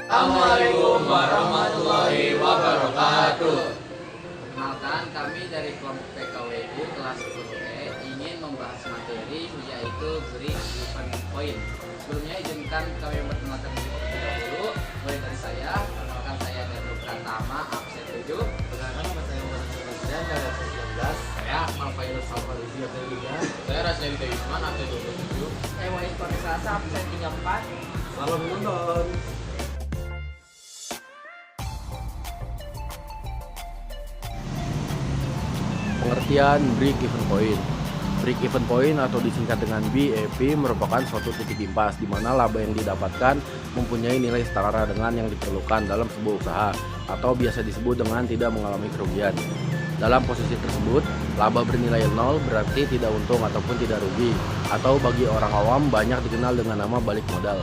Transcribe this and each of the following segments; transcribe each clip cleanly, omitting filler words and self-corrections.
Assalamualaikum warahmatullahi wabarakatuh. Perkenalkan, kami dari kelompok PKWU kelas 10E ingin membahas materi yaitu break even point. Sebelumnya izinkan kami memperkenalkan diri terlebih dahulu. Mulai dari saya, perkenalkan saya Danu Pratama, absen 7. Perkenalkan nama saya Muhammad Sulaiman dari absen 19. Saya Malfairul Salfarisi, absen 3. Saya Rasya Wisman absen 27. Saya Wahid Kornisasa, absen 34. Salam menonton. Pengertian break even point. Break even point atau disingkat dengan BEP merupakan suatu titik impas di mana laba yang didapatkan mempunyai nilai setara dengan yang diperlukan dalam sebuah usaha atau biasa disebut dengan tidak mengalami kerugian. Dalam posisi tersebut, laba bernilai 0 berarti tidak untung ataupun tidak rugi, atau bagi orang awam banyak dikenal dengan nama balik modal.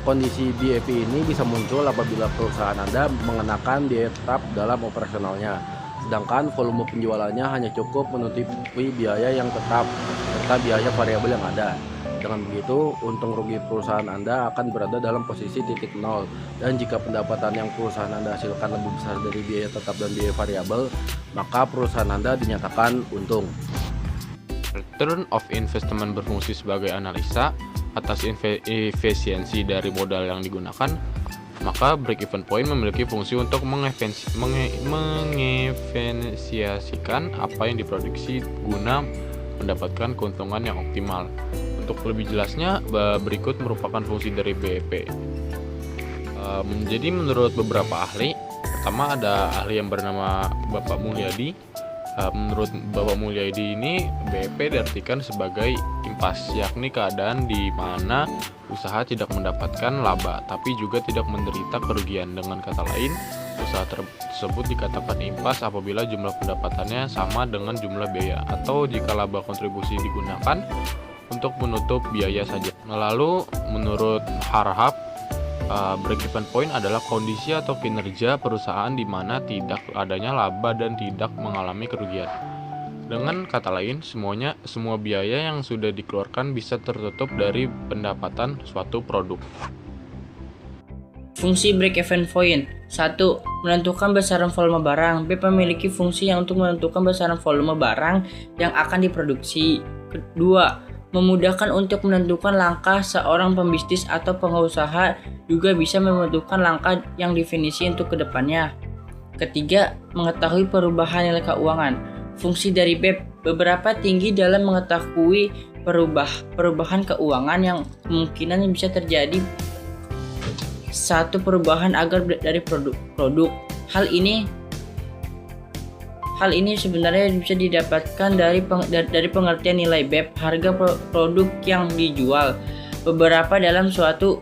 Kondisi BEP ini bisa muncul apabila perusahaan Anda mengenakan biaya tetap dalam operasionalnya, sedangkan volume penjualannya hanya cukup menutupi biaya yang tetap serta biaya variabel yang ada. Dengan begitu, untung rugi perusahaan Anda akan berada dalam posisi titik nol, dan jika pendapatan yang perusahaan Anda hasilkan lebih besar dari biaya tetap dan biaya variabel, maka perusahaan Anda dinyatakan untung. Return of investment berfungsi sebagai analisa atas efisiensi dari modal yang digunakan, maka break-even point memiliki fungsi untuk mengefisiasikan apa yang diproduksi guna mendapatkan keuntungan yang optimal. Untuk lebih jelasnya, berikut merupakan fungsi dari BEP. Jadi menurut beberapa ahli, pertama ada ahli yang bernama Bapak Mulyadi. Menurut Bapak Mulyadi ini, BEP diartikan sebagai impas, yakni keadaan di mana usaha tidak mendapatkan laba, tapi juga tidak menderita kerugian. Dengan kata lain, usaha tersebut dikatakan impas apabila jumlah pendapatannya sama dengan jumlah biaya, atau jika laba kontribusi digunakan untuk menutup biaya saja. Lalu, menurut Harhab, break-even point adalah kondisi atau kinerja perusahaan di mana tidak adanya laba dan tidak mengalami kerugian. Dengan kata lain, semua biaya yang sudah dikeluarkan bisa tertutup dari pendapatan suatu produk. Fungsi break-even point. 1. Menentukan besaran volume barang. B. Memiliki fungsi yang untuk menentukan besaran volume barang yang akan diproduksi. Kedua, memudahkan untuk menentukan langkah seorang pembisnis atau pengusaha, juga bisa menentukan langkah yang definisi untuk kedepannya. Ketiga, mengetahui perubahan nilai keuangan. Fungsi dari BEP beberapa tinggi dalam mengetahui perubahan keuangan yang kemungkinan bisa terjadi. Satu, perubahan agar dari produk. Hal ini sebenarnya bisa didapatkan dari pengertian nilai BEP, harga produk yang dijual, beberapa dalam suatu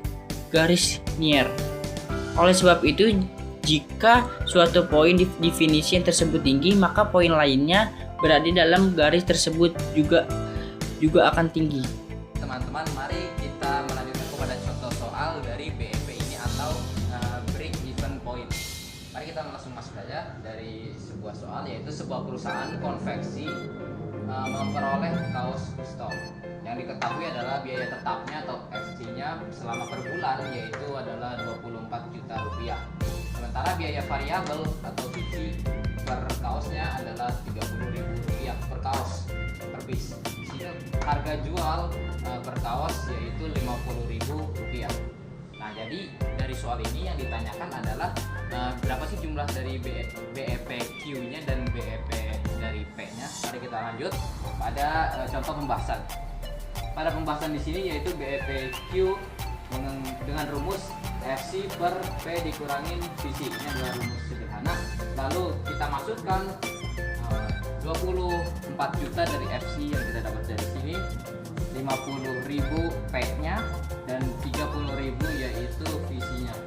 garis linear. Oleh sebab itu, jika suatu poin definisi yang tersebut tinggi, maka poin lainnya berada dalam garis tersebut juga akan tinggi. Teman-teman, mari kita melanjutkan kepada contoh soal dari BEP ini atau break even point. Mari kita langsung masuk saja dari sebuah soal, yaitu sebuah perusahaan konveksi memperoleh kaos stok. Yang diketahui adalah biaya tetapnya atau FC-nya selama per bulan yaitu adalah 24 juta rupiah. Sementara biaya variabel atau biji per kaosnya adalah 30.000 rupiah per kaos per piece. Di sini harga jual per kaos yaitu 50.000 rupiah. Nah, jadi dari soal ini yang ditanyakan adalah berapa sih jumlah dari BEP Q-nya dan BEP dari P-nya. Mari kita lanjut pada contoh pembahasan. Pada pembahasan di sini yaitu BEP Q dengan rumus FC per P dikurangin VC. Ini adalah rumus sederhana. Lalu kita masukkan 24 juta dari FC yang kita dapat dari sini, 50.000 P-nya, dan 30.000 yaitu VC-nya.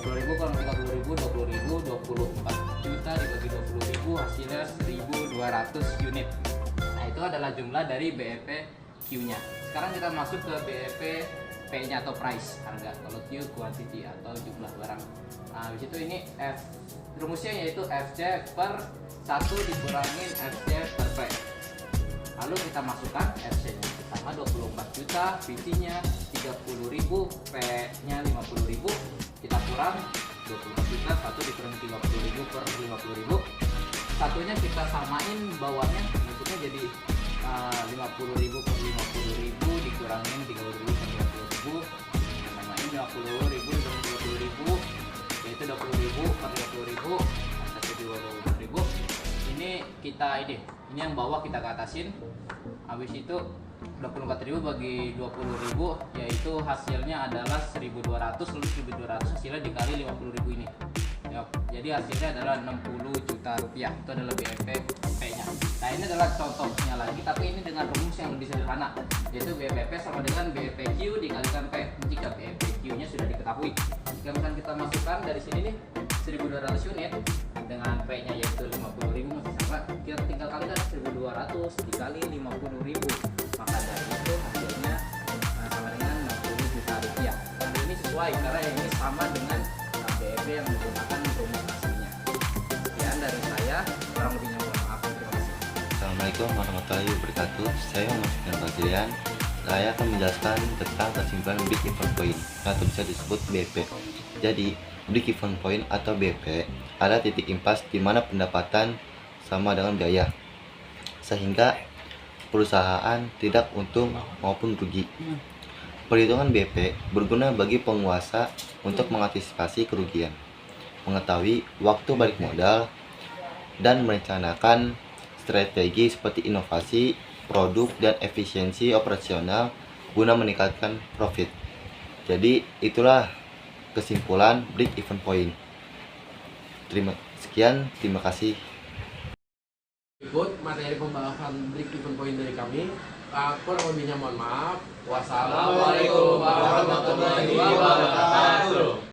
20.000 kalau 30.000, 20.000, 24 juta dibagi 20.000 hasilnya 1.200 unit. Nah, itu adalah jumlah dari BEP Q-nya. Sekarang kita masuk ke BEP P-nya atau price, harga. Kalau Q quantity atau jumlah barang. Nah, di situ ini rumusnya yaitu FC per 1 dikurangin FC per P. Lalu kita masukkan FC-nya pertama 24 juta, VC-nya 30.000, P-nya 50.000, kita kurang 24 juta, 1 dikurangi 30.000 per 50.000. Satunya kita samain bawahnya, bentuknya jadi 50.000 per 50.000 dikurangin 30.000 per 30.000, samain 50.000 dikurangi 30.000, yaitu 20.000 per 30.000, atas 20.000. Ini yang bawah kita ke atasin. Habis itu 24.000 bagi 20.000, yaitu hasilnya adalah 1.200, lalu 1.200 hasilnya dikali 50.000 ini. Ya, jadi hasilnya adalah 60 juta rupiah. Itu adalah BEP P-nya. Nah, ini adalah contohnya lagi, tapi ini dengan rumus yang lebih sederhana, yaitu BEP sama dengan BEPQ dikalikan P. Jika BEPQ-nya sudah diketahui, jika misalkan kita masukkan dari sini nih 1.200 unit dengan P-nya yaitu 50.000 masih sama, kita tinggal kalikan 1.200 dikali 50.000, maka dari itu hasilnya sama dengan 60 juta rupiah. Dan ini sesuai karena ini sama dengan BEP yang menggunakan rumus aslinya. Sekian dari saya, kurang lebihnya mohon maaf. Terima kasih. Assalamualaikum warahmatullahi wabarakatuh. Saya Muhammad Fadlian. Saya akan menjelaskan tentang kesimpulan break even point atau bisa disebut BP. Jadi, break even point atau BP adalah titik impas di mana pendapatan sama dengan biaya, sehingga perusahaan tidak untung maupun rugi. Perhitungan BP berguna bagi penguasa untuk mengantisipasi kerugian, mengetahui waktu balik modal, dan merencanakan strategi seperti inovasi, produk, dan efisiensi operasional guna meningkatkan profit. Jadi itulah kesimpulan break even point. Terima kasih. Ikut materi pembahasan break even point dari kami. Kurang lebihnya mohon maaf. Wassalamualaikum Assalamualaikum warahmatullahi wabarakatuh.